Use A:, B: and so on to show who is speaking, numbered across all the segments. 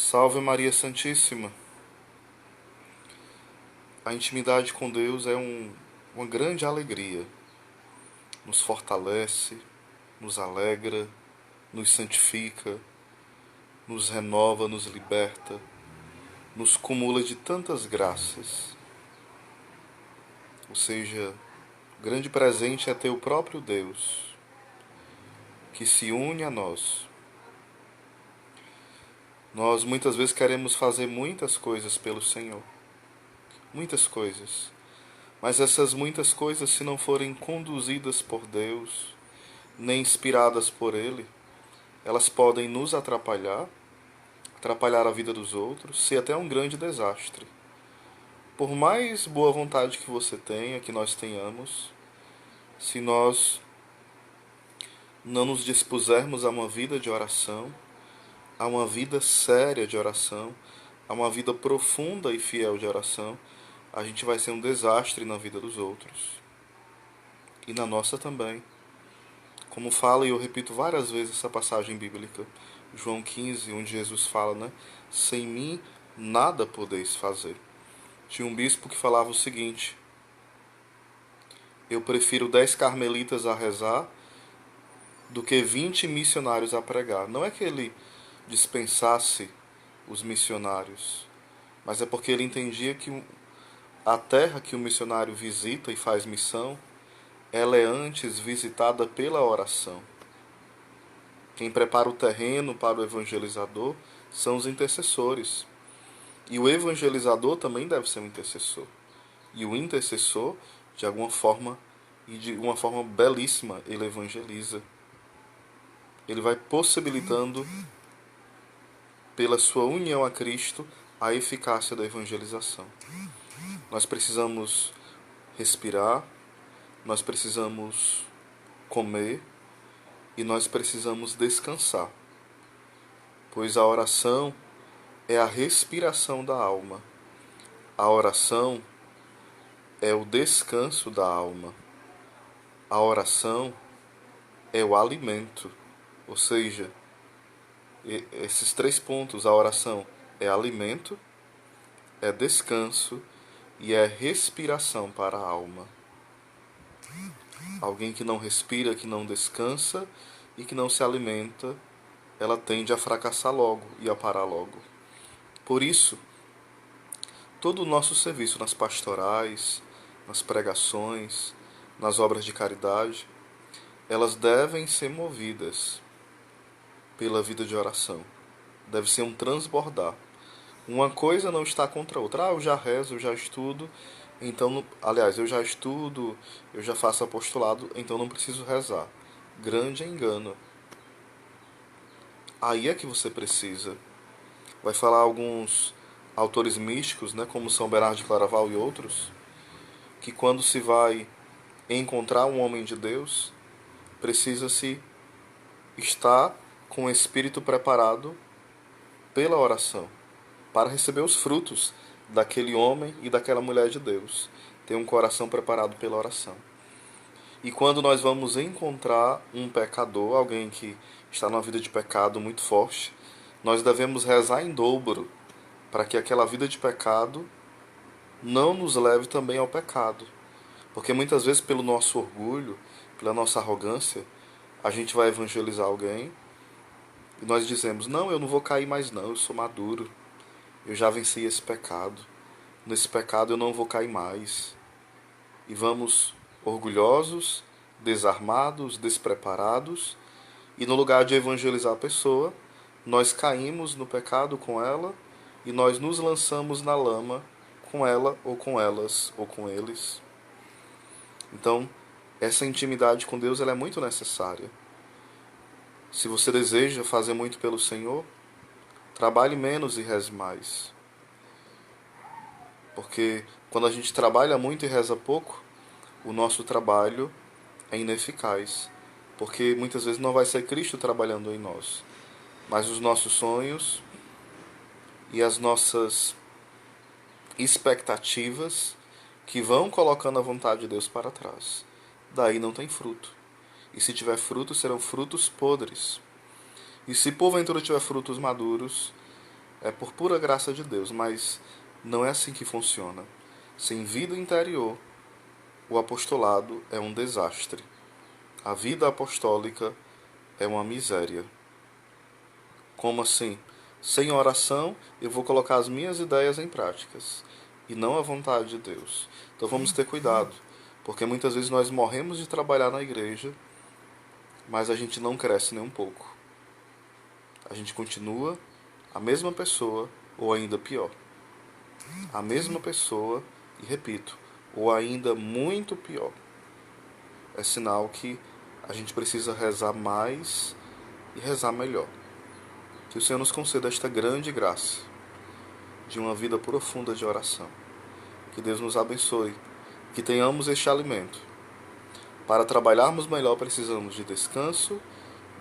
A: Salve Maria Santíssima! A intimidade com Deus é uma grande alegria. Nos fortalece, nos alegra, nos santifica, nos renova, nos liberta, nos cumula de tantas graças. Ou seja, o grande presente é ter o próprio Deus, que se une a nós. Nós muitas vezes queremos fazer muitas coisas pelo Senhor. Muitas coisas. Mas essas muitas coisas, se não forem conduzidas por Deus, nem inspiradas por Ele, elas podem nos atrapalhar, atrapalhar a vida dos outros, ser até um grande desastre. Por mais boa vontade que você tenha, que nós tenhamos, se nós não nos dispusermos a uma vida de oração, a uma vida séria de oração, a uma vida profunda e fiel de oração, a gente vai ser um desastre na vida dos outros. E na nossa também. Como fala, e eu repito várias vezes essa passagem bíblica, João 15, onde Jesus fala, né? Sem mim nada podeis fazer. Tinha um bispo que falava o seguinte: eu prefiro 10 carmelitas a rezar do que 20 missionários a pregar. Não é que ele dispensasse os missionários, mas é porque ele entendia que a terra que o missionário visita e faz missão, ela é antes visitada pela oração. Quem prepara o terreno para o evangelizador são os intercessores. E o evangelizador também deve ser um intercessor. E o intercessor, de alguma forma, e de uma forma belíssima, ele evangeliza. Ele vai possibilitando, pela sua união a Cristo, a eficácia da evangelização. Nós precisamos respirar, nós precisamos comer e nós precisamos descansar, pois a oração é a respiração da alma. A oração é o descanso da alma. A oração é o alimento. Ou seja, esses 3 pontos, a oração é alimento, é descanso e é respiração para a alma. Alguém que não respira, que não descansa e que não se alimenta, ela tende a fracassar logo e a parar logo. Por isso, todo o nosso serviço nas pastorais, nas pregações, nas obras de caridade, elas devem ser movidas pela vida de oração. Deve ser um transbordar. Uma coisa não está contra a outra. Eu já rezo, eu já estudo, então, aliás, eu já estudo, eu já faço apostolado, então não preciso rezar. Grande engano. Aí é que você precisa. Vai falar alguns autores místicos, né, como São Bernardo de Claraval e outros, que quando se vai encontrar um homem de Deus, precisa-se estar com o espírito preparado pela oração, para receber os frutos daquele homem e daquela mulher de Deus. Ter um coração preparado pela oração. E quando nós vamos encontrar um pecador, alguém que está numa vida de pecado muito forte, nós devemos rezar em dobro para que aquela vida de pecado não nos leve também ao pecado. Porque muitas vezes, pelo nosso orgulho, pela nossa arrogância, a gente vai evangelizar alguém e nós dizemos: não, eu não vou cair mais não, eu sou maduro, eu já venci esse pecado, nesse pecado eu não vou cair mais. E vamos orgulhosos, desarmados, despreparados, e no lugar de evangelizar a pessoa, nós caímos no pecado com ela e nós nos lançamos na lama com ela ou com elas ou com eles. Então, essa intimidade com Deus ela é muito necessária. Se você deseja fazer muito pelo Senhor, trabalhe menos e reze mais. Porque quando a gente trabalha muito e reza pouco, o nosso trabalho é ineficaz. Porque muitas vezes não vai ser Cristo trabalhando em nós, mas os nossos sonhos e as nossas expectativas que vão colocando a vontade de Deus para trás. Daí não tem fruto. E se tiver frutos, serão frutos podres. E se porventura tiver frutos maduros, é por pura graça de Deus, mas não é assim que funciona. Sem vida interior, o apostolado é um desastre. A vida apostólica é uma miséria. Como assim? Sem oração, eu vou colocar as minhas ideias em práticas e não a vontade de Deus. Então vamos ter cuidado, porque muitas vezes nós morremos de trabalhar na igreja, mas a gente não cresce nem um pouco. A gente continua a mesma pessoa, ou ainda pior. A mesma pessoa, e repito, ou ainda muito pior. É sinal que a gente precisa rezar mais e rezar melhor. Que o Senhor nos conceda esta grande graça de uma vida profunda de oração. Que Deus nos abençoe, que tenhamos este alimento. Para trabalharmos melhor precisamos de descanso,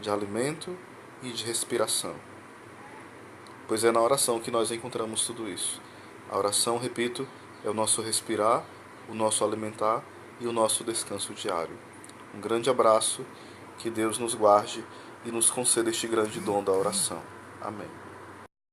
A: de alimento e de respiração. Pois é na oração que nós encontramos tudo isso. A oração, repito, é o nosso respirar, o nosso alimentar e o nosso descanso diário. Um grande abraço, que Deus nos guarde e nos conceda este grande dom da oração. Amém.